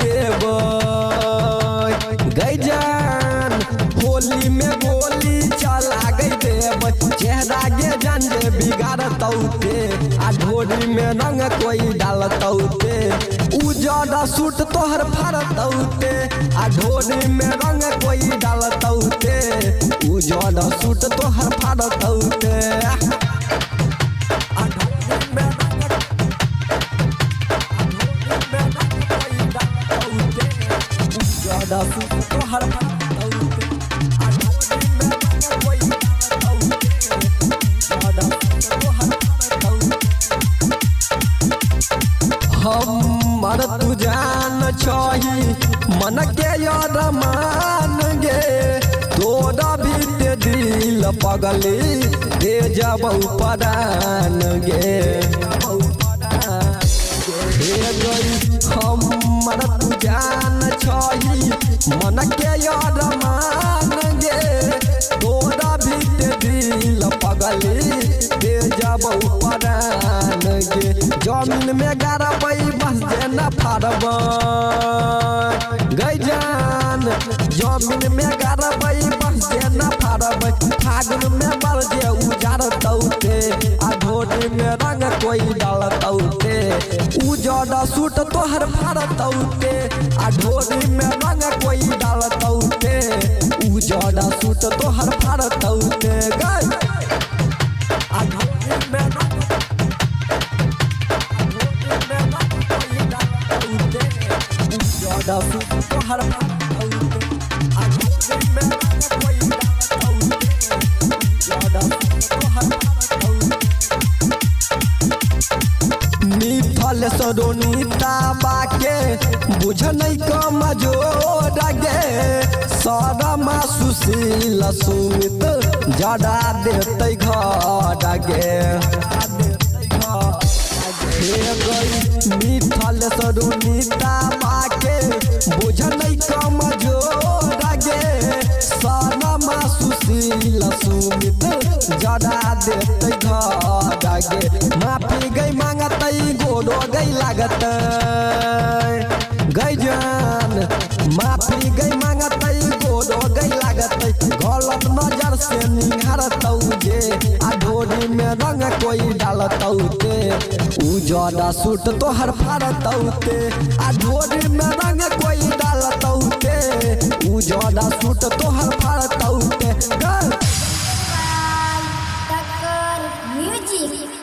देव गई जान होली में गोली चला गई देव चेहरा गे जान जे बिगाड़तौते आ ढोरी में रंग कोई डालतौते उजड़ सूट तोहर फाड़तौते आ ढोरी में रंग कोई डालतौते उजड़ सूट तोहर फाड़तौते हमर तू जान छही मन के यार मान गे तोरा भी ते दिल पगली दे जबौ परान गे हमर तू जान छही मन के यार मान गे तोरा भी ते दिल पगली दे जबौ परान गे जमीन में गाड़बै बस न फाड़ब गई जान जमीन में गाड़बै बस न फाड़ब फागुन में बल जे उजाड़तौते आ ढोरी में रंग कोई डालतौते उजड़ सूट तोहर फाड़तौते आ ढोरी में रंग कोई डालतौते उजड़ सूट तोहर फाड़तौते गई आ ढोरी में मिथल सरोनीता बाके बुझ नहीं कमजोर गे सरमा सुशील सुमित जड़ा देते घर गे मिथल सरोनीता बाके बुझ नहीं कमजोर गे सनमा सुशील सुमित जड़ा देते घर गे माफी गई मांगतै गोड़ो गई लागत गई जान माफी गई मांगतै गोड़ो गई लागत गलत नजर से निहारतौ जे आ ढोरी में रंग कोई डालतौते उजड़ सूट तोहर फाड़तौते आ ढोरी में रंग कोई डालतौते उजड़ सूट तोहर फाड़तौते।